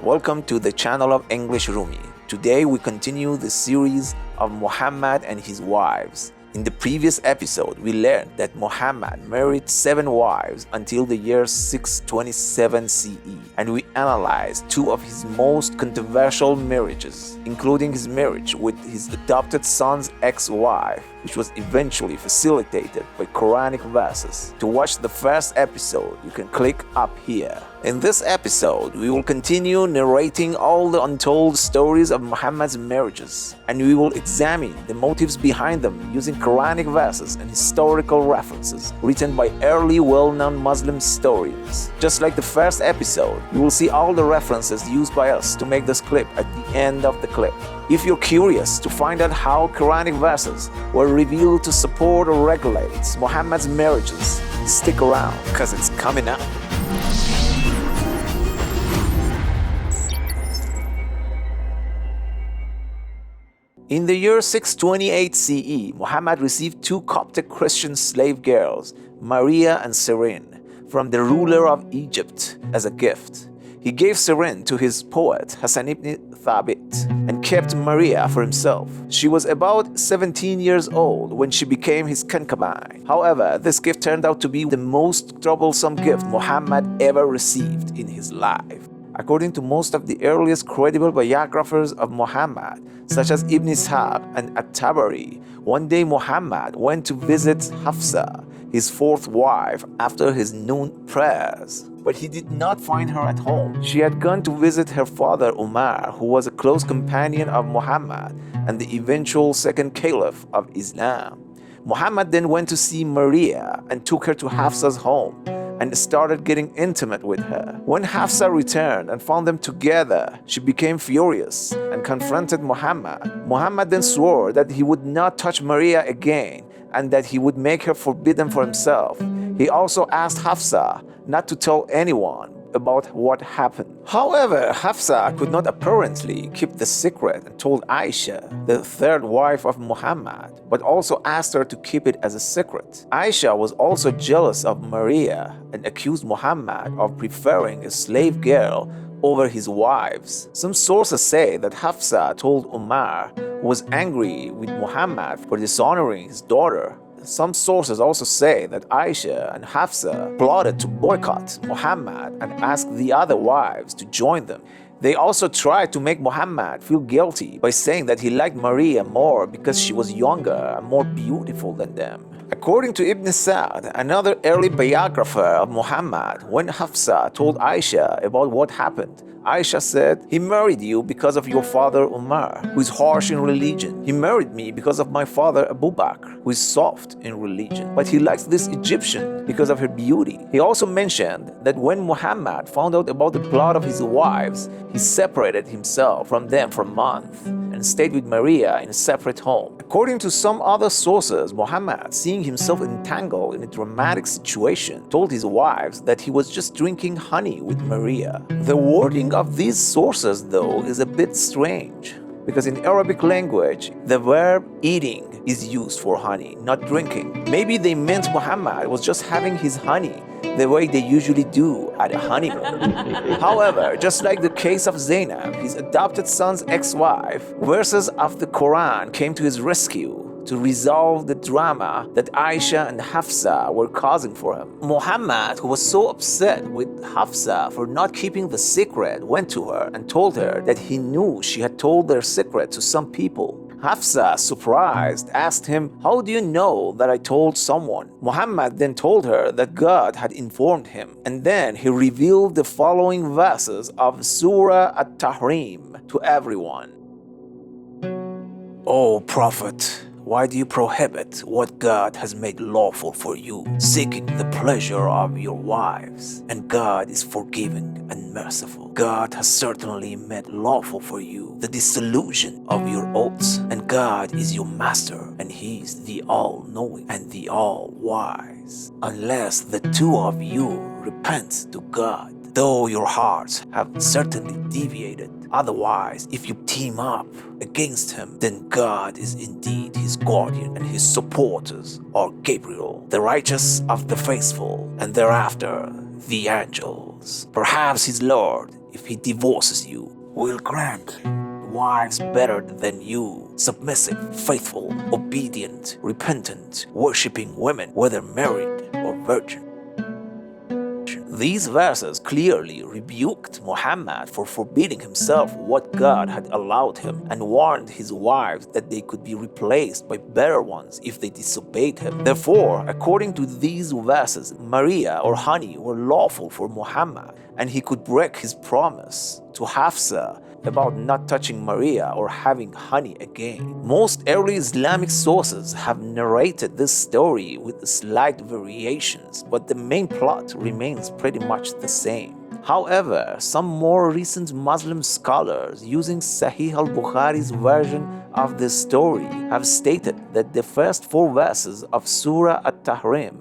Welcome to the channel of English Rumi. Today we continue the series of Muhammad and his wives. In the previous episode, we learned that Muhammad married 7 wives until the year 627 CE, and we analyzed 2 of his most controversial marriages, including his marriage with his adopted son's ex-wife, which was eventually facilitated by Quranic verses. To watch the first episode, you can click up here. In this episode, we will continue narrating all the untold stories of Muhammad's marriages, and we will examine the motives behind them using Quranic verses and historical references written by early well-known Muslim historians. Just like the first episode, you will see all the references used by us to make this clip at the end of the clip. If you're curious to find out how Quranic verses were revealed to support or regulate Muhammad's marriages, stick around because it's coming up. In the year 628 CE, Muhammad received 2 Coptic Christian slave girls, Maria and Serene, from the ruler of Egypt as a gift. He gave Serene to his poet Hassan ibn Thabit and kept Maria for himself. She was about 17 years old when she became his concubine. However, this gift turned out to be the most troublesome gift Muhammad ever received in his life. According to most of the earliest credible biographers of Muhammad, such as Ibn Ishaq and At-Tahrim, one day Muhammad went to visit Hafsa, his 4th wife, after his noon prayers. But he did not find her at home. She had gone to visit her father Umar, who was a close companion of Muhammad and the eventual second caliph of Islam. Muhammad then went to see Maria and took her to Hafsa's home and started getting intimate with her. When Hafsa returned and found them together, she became furious and confronted Muhammad. Muhammad then swore that he would not touch Maria again and that he would make her forbidden for himself. He also asked Hafsa not to tell anyone about what happened. However, Hafsa could not apparently keep the secret and told Aisha, the 3rd wife of Muhammad, but also asked her to keep it as a secret. Aisha was also jealous of Maria and accused Muhammad of preferring a slave girl over his wives. Some sources say that Hafsa told Umar, who was angry with Muhammad for dishonoring his daughter. Some sources also say that Aisha and Hafsa plotted to boycott Muhammad and ask the other wives to join them. They also tried to make Muhammad feel guilty by saying that he liked Maria more because she was younger and more beautiful than them. According to Ibn Sa'd, another early biographer of Muhammad, when Hafsa told Aisha about what happened, Aisha said, "He married you because of your father Umar, who is harsh in religion. He married me because of my father Abu Bakr, who is soft in religion. But he likes this Egyptian because of her beauty." He also mentioned that when Muhammad found out about the plot of his wives, he separated himself from them for a month and stayed with Maria in a separate home. According to some other sources, Muhammad, seeing himself entangled in a dramatic situation, told his wives that he was just drinking honey with Maria. The wording of these sources, though, is a bit strange, because in Arabic language, the verb eating is used for honey, not drinking. Maybe they meant Muhammad was just having his honey the way they usually do at a honeymoon. However, just like the case of Zainab, his adopted son's ex-wife, verses of the Quran came to his rescue to resolve the drama that Aisha and Hafsa were causing for him. Muhammad, who was so upset with Hafsa for not keeping the secret, went to her and told her that he knew she had told their secret to some people. Hafsa, surprised, asked him, "How do you know that I told someone?" Muhammad then told her that God had informed him, and then he revealed the following verses of Surah At-Tahrim to everyone. "O Prophet, why do you prohibit what God has made lawful for you, seeking the pleasure of your wives? And God is forgiving and merciful. God has certainly made lawful for you the dissolution of your oaths, and God is your master, and He is the all-knowing and the all-wise. Unless the 2 of you repent to God, though your hearts have certainly deviated. Otherwise, if you team up against him, then God is indeed his guardian, and his supporters are Gabriel, the righteous of the faithful, and thereafter the angels. Perhaps his Lord, if he divorces you. We'll grant wives better than you, submissive, faithful, obedient, repentant, worshipping women, whether married or virgin. These verses clearly rebuked Muhammad for forbidding himself what God had allowed him and warned his wives that they could be replaced by better ones if they disobeyed him. Therefore, according to these verses, Maria or honey were lawful for Muhammad, and he could break his promise to Hafsa about not touching Maria or having honey again. Most early Islamic sources have narrated this story with slight variations, but the main plot remains pretty much the same. However, some more recent Muslim scholars using Sahih al-Bukhari's version of this story have stated that the first 4 verses of Surah At-Tahrim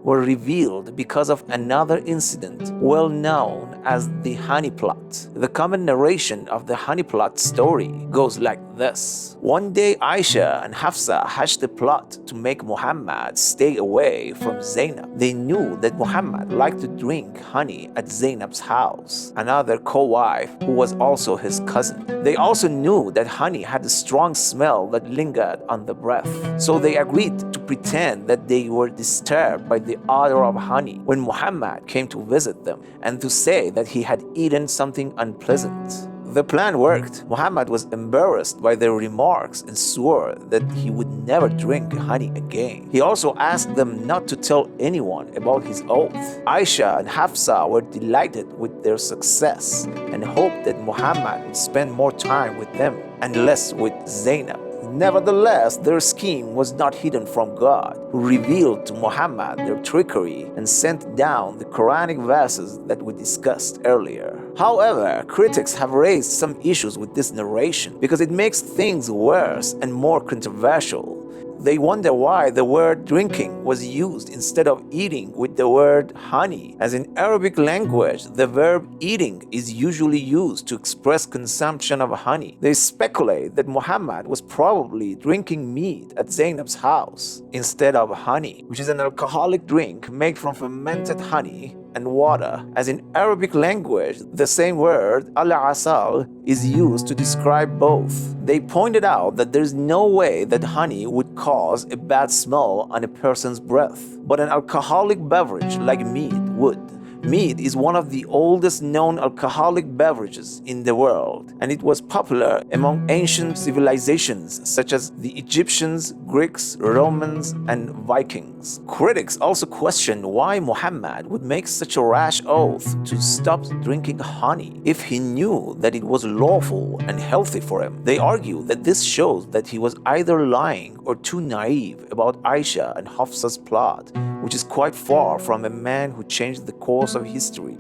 were revealed because of another incident well known as the honey plot. The common narration of the honey plot story goes like this. One day Aisha and Hafsa hatched a plot to make Muhammad stay away from Zainab. They knew that Muhammad liked to drink honey at Zainab's house, another co-wife who was also his cousin. They also knew that honey had a strong smell that lingered on the breath, so they agreed to pretend that they were disturbed by the odor of honey when Muhammad came to visit them and to say that he had eaten something unpleasant. The plan worked. Muhammad was embarrassed by their remarks and swore that he would never drink honey again. He also asked them not to tell anyone about his oath. Aisha and Hafsa were delighted with their success and hoped that Muhammad would spend more time with them and less with Zainab. Nevertheless, their scheme was not hidden from God, who revealed to Muhammad their trickery and sent down the Quranic verses that we discussed earlier. However, critics have raised some issues with this narration because it makes things worse and more controversial. They wonder why the word drinking was used instead of eating with the word honey, as in Arabic language, the verb eating is usually used to express consumption of honey. They speculate that Muhammad was probably drinking meat at Zainab's house instead of honey, which is an alcoholic drink made from fermented honey and water. As in Arabic language, the same word, al-asal, is used to describe both. They pointed out that there's no way that honey would cause a bad smell on a person's breath, but an alcoholic beverage like mead would. Mead is one of the oldest known alcoholic beverages in the world, and it was popular among ancient civilizations such as the Egyptians, Greeks, Romans, and Vikings. Critics also question why Muhammad would make such a rash oath to stop drinking honey if he knew that it was lawful and healthy for him. They argue that this shows that he was either lying or too naive about Aisha and Hafsa's plot, which is quite far from a man who changed the course of history.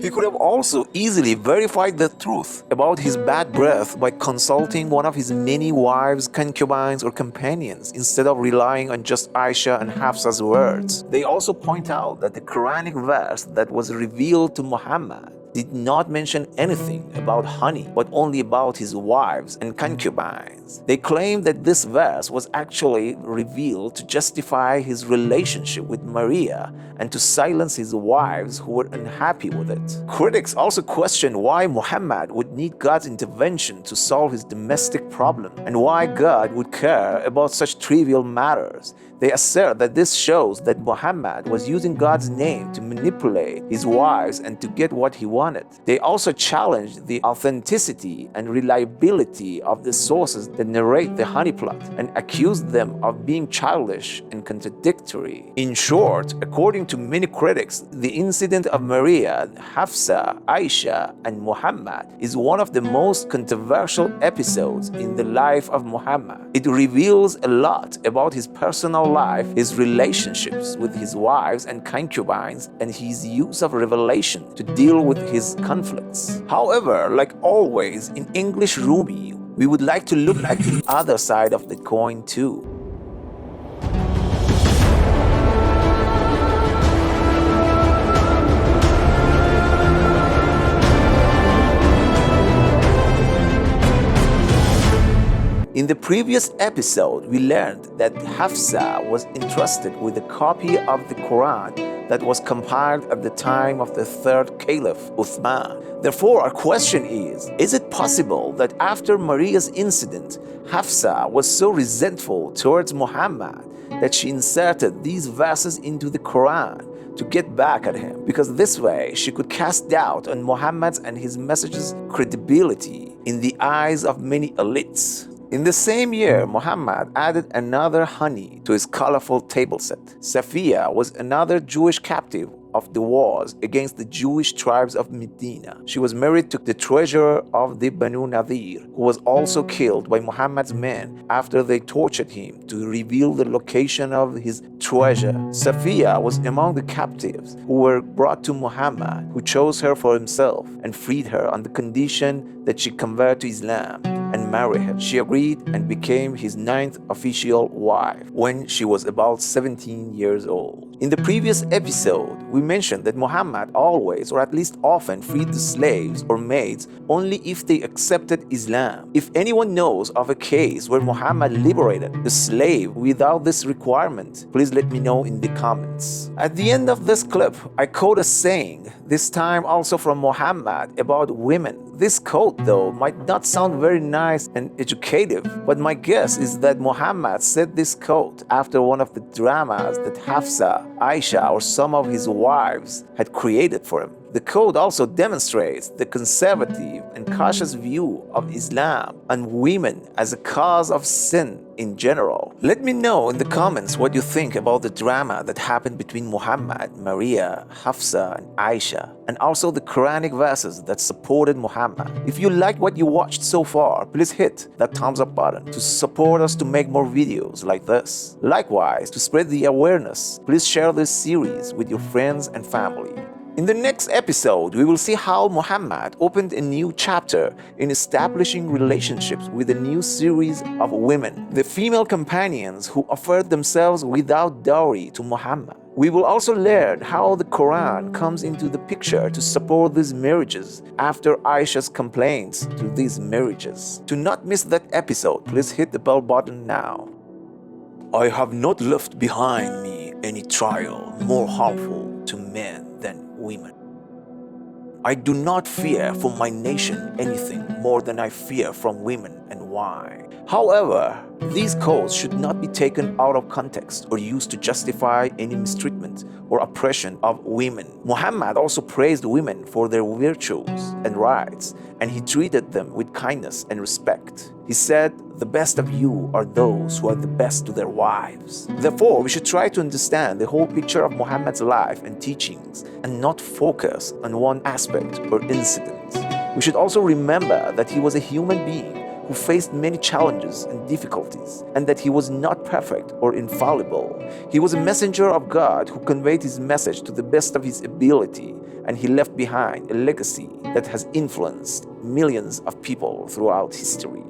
He could have also easily verified the truth about his bad breath by consulting one of his many wives, concubines, or companions instead of relying on just Aisha and Hafsa's words. They also point out that the Quranic verse that was revealed to Muhammad did not mention anything about honey, but only about his wives and concubines. They claim that this verse was actually revealed to justify his relationship with Maria and to silence his wives who were unhappy with it. Critics also question why Muhammad would need God's intervention to solve his domestic problem and why God would care about such trivial matters. They assert that this shows that Muhammad was using God's name to manipulate his wives and to get what he wanted. They also challenge the authenticity and reliability of the sources that narrate the honey plot and accuse them of being childish and contradictory. In short, according to many critics, the incident of Maria, Hafsa, Aisha, and Muhammad is one of the most controversial episodes in the life of Muhammad. It reveals a lot about his personal life, his relationships with his wives and concubines, and his use of revelation to deal with his conflicts. However, like always in English Rumi, we would like to look at the other side of the coin too. In the previous episode, we learned that Hafsa was entrusted with a copy of the Quran that was compiled at the time of the third Caliph, Uthman. Therefore, our question is it possible that after Maria's incident, Hafsa was so resentful towards Muhammad that she inserted these verses into the Quran to get back at him, because this way she could cast doubt on Muhammad's and his message's credibility in the eyes of many elites? In the same year, Muhammad added another honey to his colorful table set. Safiya was another Jewish captive of the wars against the Jewish tribes of Medina. She was married to the treasurer of the Banu Nadir, who was also killed by Muhammad's men after they tortured him to reveal the location of his treasure. Safiya was among the captives who were brought to Muhammad, who chose her for himself and freed her on the condition that she convert to Islam and marry him. She agreed and became his 9th official wife when she was about 17 years old. In the previous episode, we mentioned that Muhammad always, or at least often, freed the slaves or maids only if they accepted Islam. If anyone knows of a case where Muhammad liberated the slave without this requirement, please let me know in the comments. At the end of this clip, I quote a saying, this time also from Muhammad, about women. This quote, though, might not sound very nice and educative, but my guess is that Muhammad said this quote after one of the dramas that Hafsa, Aisha, or some of his wives had created for him. The quote also demonstrates the conservative and cautious view of Islam and women as a cause of sin in general. Let me know in the comments what you think about the drama that happened between Muhammad, Maria, Hafsa, and Aisha, and also the Quranic verses that supported Muhammad. If you like what you watched so far, please hit that thumbs up button to support us to make more videos like this. Likewise, to spread the awareness, please share this series with your friends and family. In the next episode, we will see how Muhammad opened a new chapter in establishing relationships with a new series of women, the female companions who offered themselves without dowry to Muhammad. We will also learn how the Quran comes into the picture to support these marriages after Aisha's complaints to these marriages. To not miss that episode, please hit the bell button now. I have not left behind me any trial more harmful to men than women. I do not fear for my nation anything more than I fear from women, and why? However, these quotes should not be taken out of context or used to justify any mistreatment or oppression of women. Muhammad also praised women for their virtues and rights, and he treated them with kindness and respect. He said, "The best of you are those who are the best to their wives." Therefore, we should try to understand the whole picture of Muhammad's life and teachings and not focus on one aspect or incident. We should also remember that he was a human being who faced many challenges and difficulties, and that he was not perfect or infallible. He was a messenger of God who conveyed his message to the best of his ability, and he left behind a legacy that has influenced millions of people throughout history.